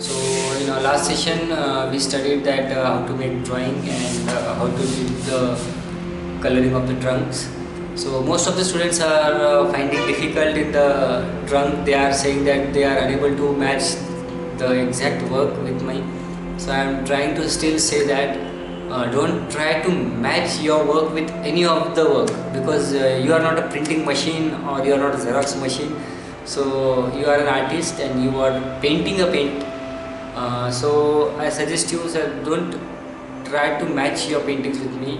So in our last session, we studied that how to make drawing and how to do the coloring of the trunks. So most of the students are finding difficult in the trunk. They are saying that they are unable to match the exact work with me. So I am trying to still say that don't try to match your work with any of the work, because you are not a printing machine or you are not a Xerox machine. So you are an artist and you are painting a paint. So I suggest you, sir, don't try to match your paintings with me.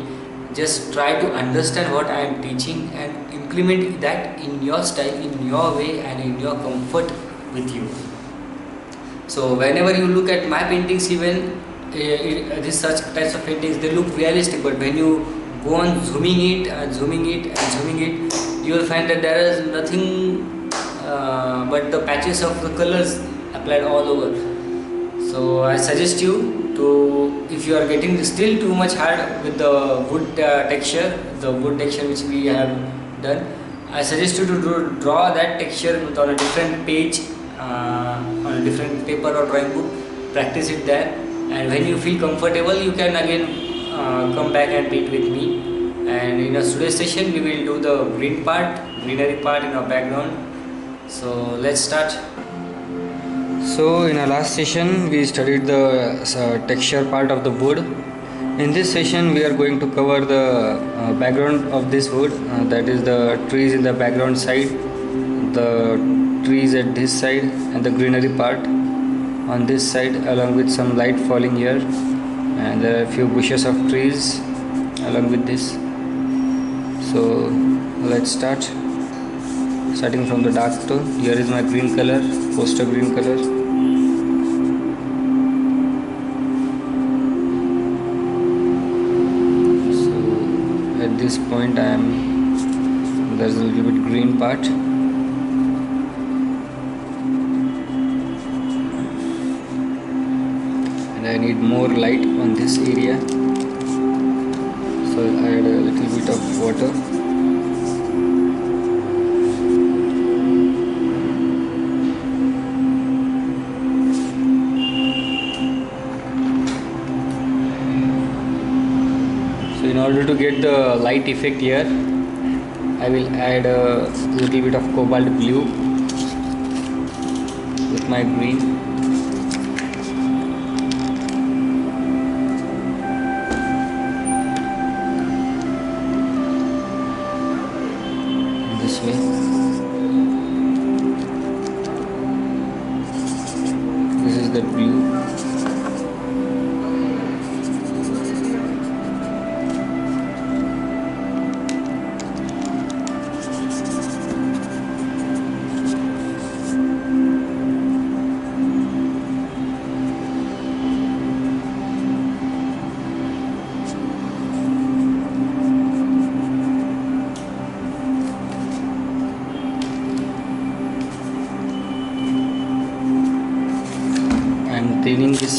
Just try to understand what I am teaching and implement that in your style, in your way, and in your comfort with you. So whenever you look at my paintings, even this such types of paintings, they look realistic, but when you go on zooming it and zooming it and zooming it, you will find that there is nothing but the patches of the colors applied all over. So I suggest you to, if you are getting still too much hard with the wood texture, the wood texture which we have done, I suggest you to draw that texture on a different page, on a different paper or drawing book. Practice it there, and when you feel comfortable, you can again come back and paint with me. And in a today's session, we will do the greenery part in our background. So let's start. So in our last session we studied the texture part of the wood. In this session we are going to cover the background of this wood, that is the trees in the background side, the trees at this side, and the greenery part on this side, along with some light falling here, and there are a few bushes of trees along with this. So let's start. Starting from the dark tone, here is my green color, poster green color. So at this point there's a little bit green part. And I need more light on this area. So I add a little bit of water. In order to get the light effect here, I will add a little bit of cobalt blue with my green. This way. This is the blue. Cleaning this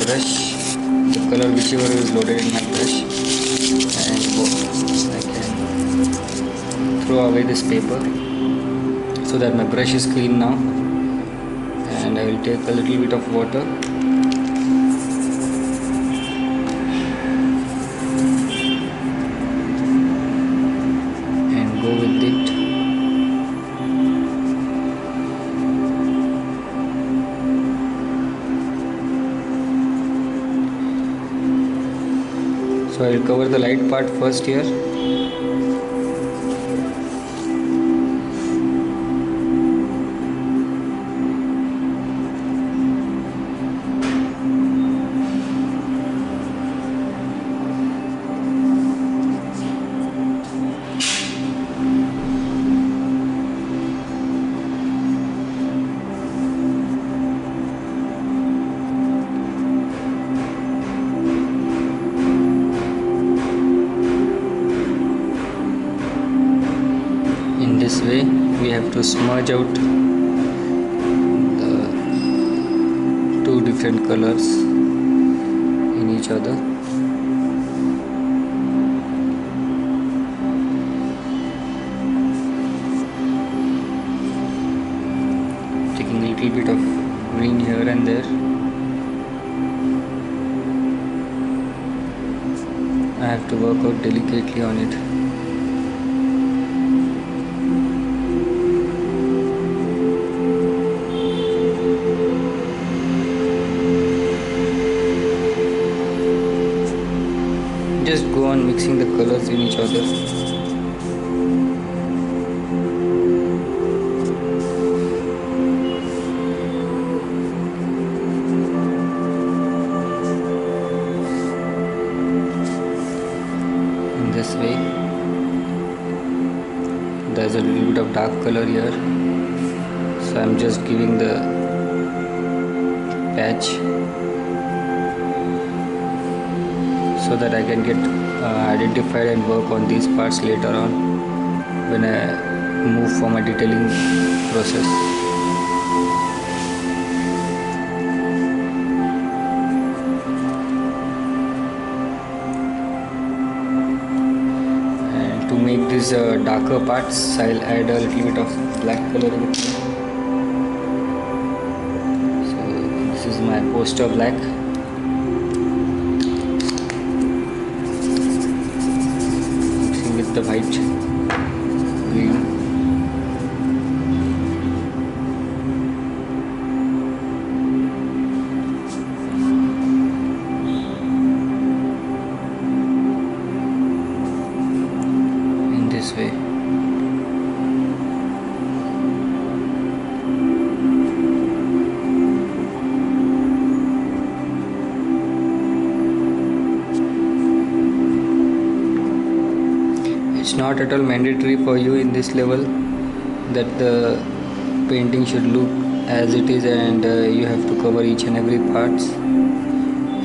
brush, the color whichever is loaded in my brush, and I can throw away this paper so that my brush is clean now. And I will take a little bit of water and go with it. So I will cover the light part first here. This way we have to smudge out the two different colors in each other. Taking a little bit of green here and there. I have to work out delicately on it. Just go on mixing the colors in each other. In this way, there's a little bit of dark color here, so I'm just giving the patch so that I can get identified and work on these parts later on when I move for my detailing process. And to make these darker parts, I'll add a little bit of black color in it. So this is my poster black. The white, green, in this way. It's not at all mandatory for you in this level that the painting should look as it is and you have to cover each and every parts.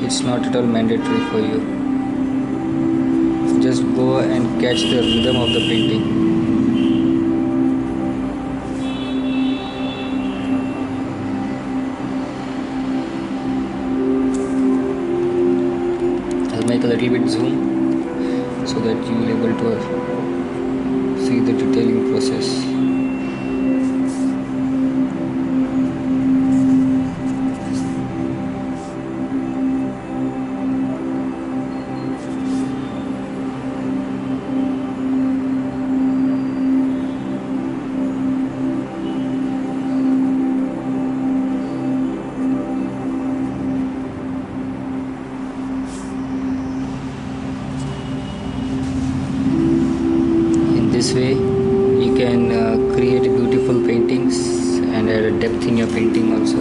It's not at all mandatory for you. Just go and catch the rhythm of the painting. I'll make a little bit zoom so that you will be able to see the detailing process. This way you can create beautiful paintings and add a depth in your painting also.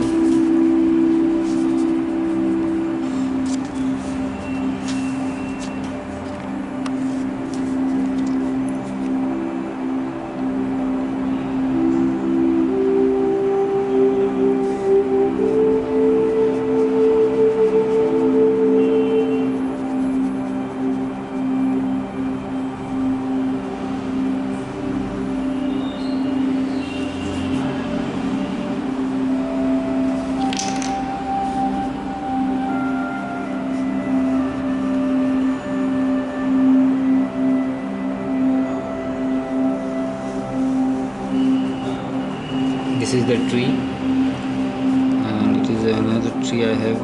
This is the tree, and it is another tree I have.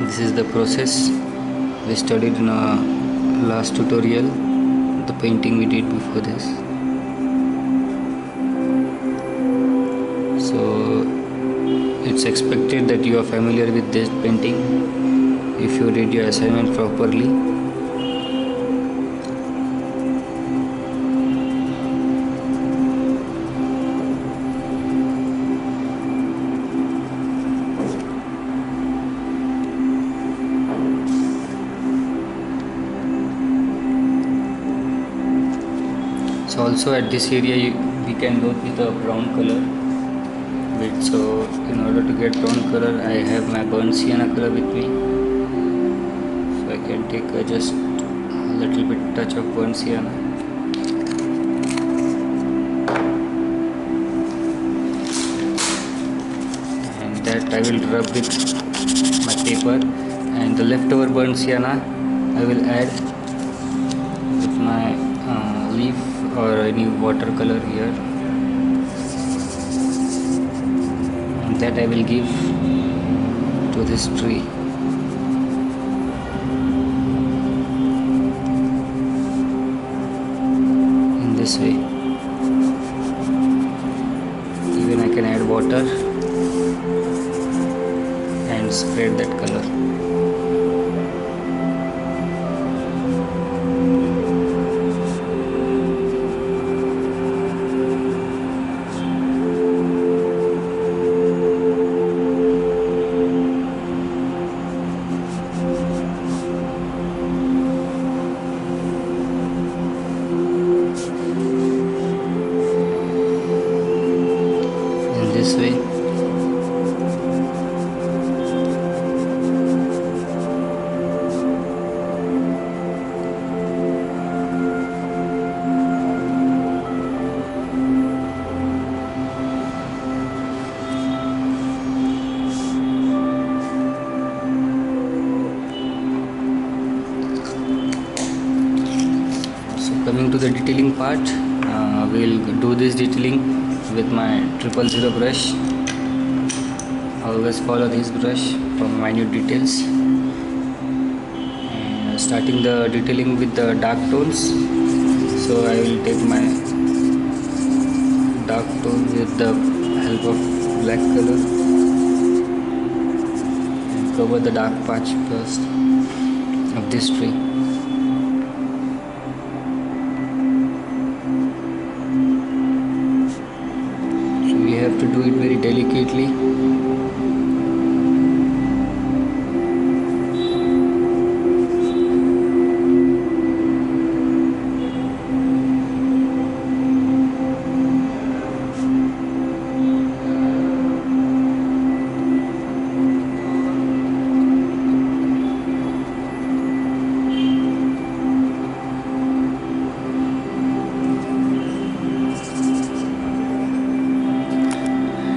This is the process we studied in our last tutorial, the painting we did before this. So it's expected that you are familiar with this painting if you did your assignment properly. Also at this area we can go with a brown color. So in order to get brown color, I have my burnt sienna color with me. So I can take just a little bit touch of burnt sienna. And that I will rub with my paper, and the leftover burnt sienna I will add with my leaf or any watercolor here, and that I will give to this tree. In this way, even I can add water and spread that color. This way. So coming to the detailing part, we'll do this detailing with my 000 brush. Always follow this brush for minute details. And starting the detailing with the dark tones, so I will take my dark tone with the help of black color and cover the dark patch first of this tree. We have to do it very delicately.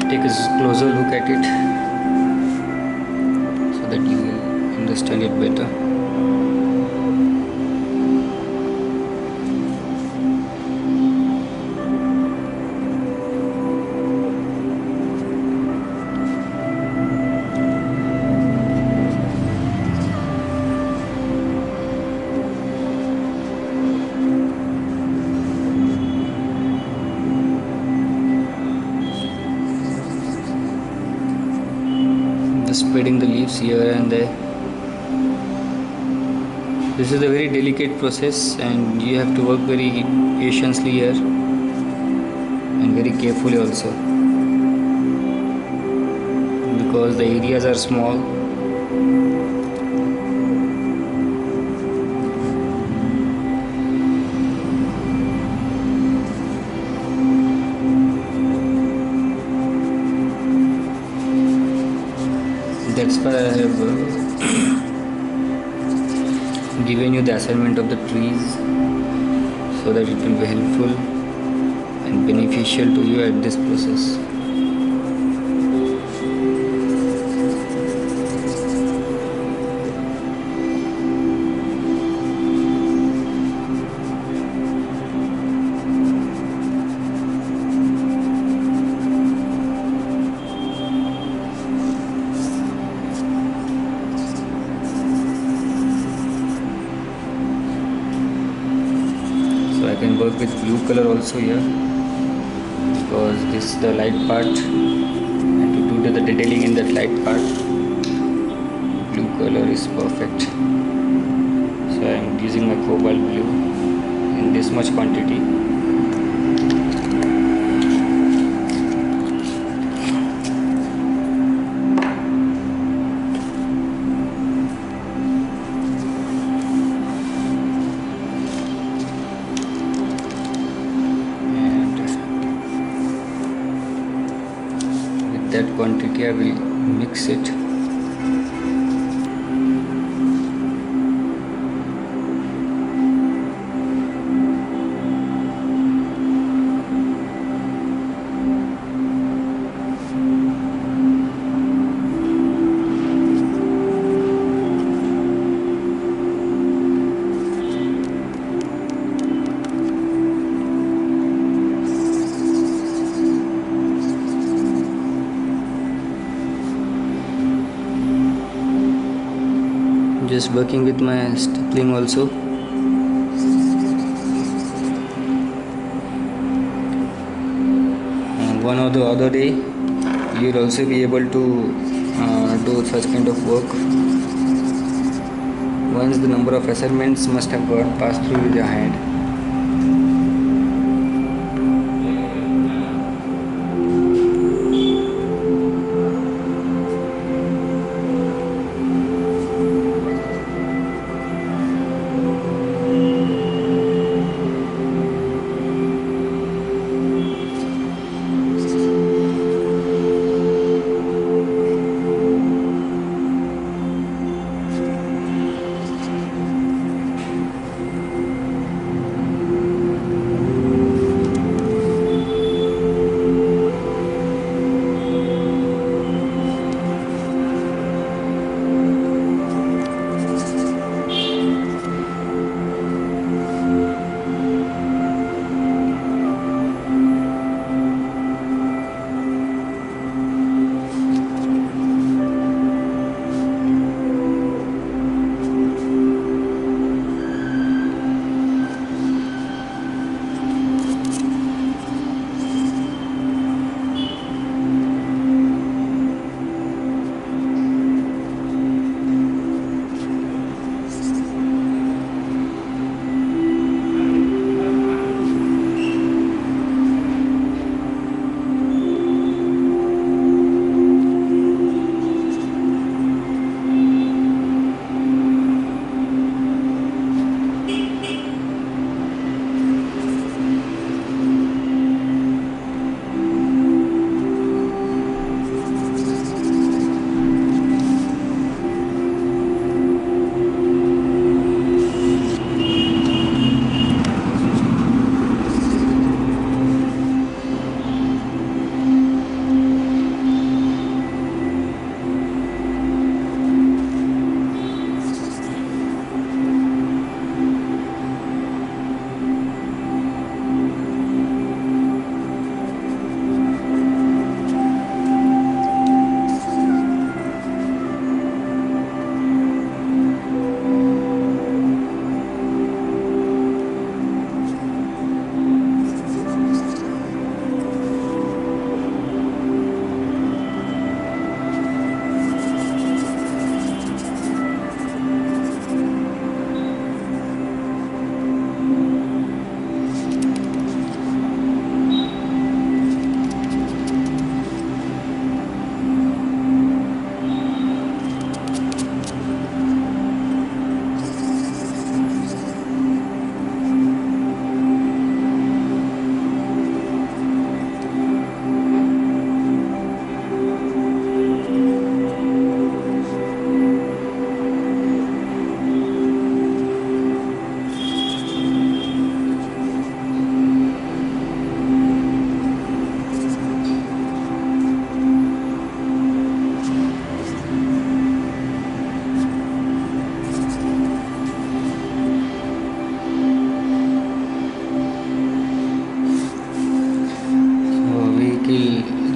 Take a closer look at it so that you will understand it better. Spreading the leaves here and there. This is a very delicate process, and you have to work very patiently here and very carefully also, because the areas are small. That's why I have given you the assignment of the trees, so that it will be helpful and beneficial to you at this process. I can work with blue color also here, because this is the light part, and to do the detailing in that light part, blue color is perfect. So I am using my cobalt blue in this much quantity. that quantity I will mix it. Just working with my stippling also. One or the other day you'll also be able to do such kind of work once the number of assignments must have got passed through your hand.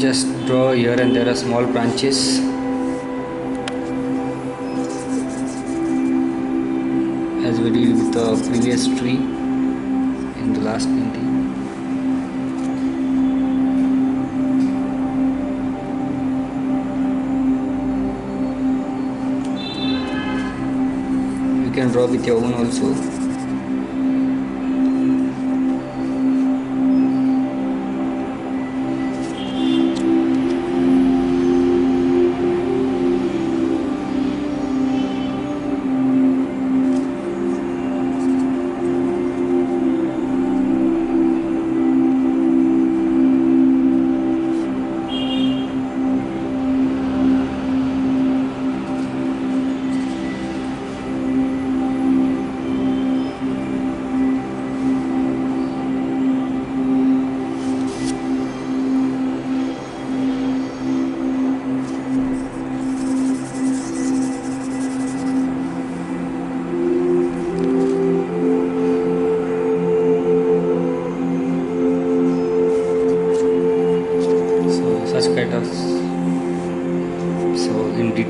Just draw here and there are small branches as we did with the previous tree in the last painting. You can draw with your own also.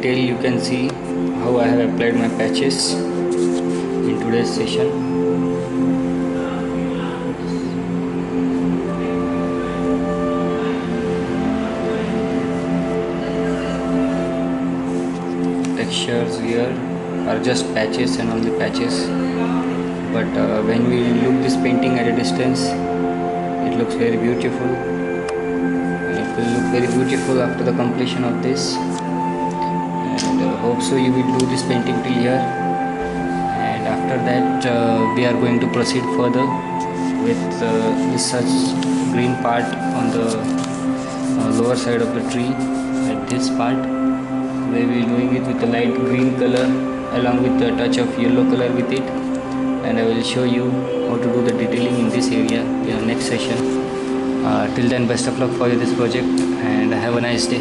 detail you can see how I have applied my patches in today's session. Textures here are just patches and only patches, but when we look this painting at a distance, it looks very beautiful. It will look very beautiful after the completion of this, and hope so you will do this painting till here. And after that we are going to proceed further with this such green part on the lower side of the tree, at this part. We will be doing it with a light green color along with a touch of yellow color with it, and I will show you how to do the detailing in this area in the next session. Till then, best of luck for this project and have a nice day.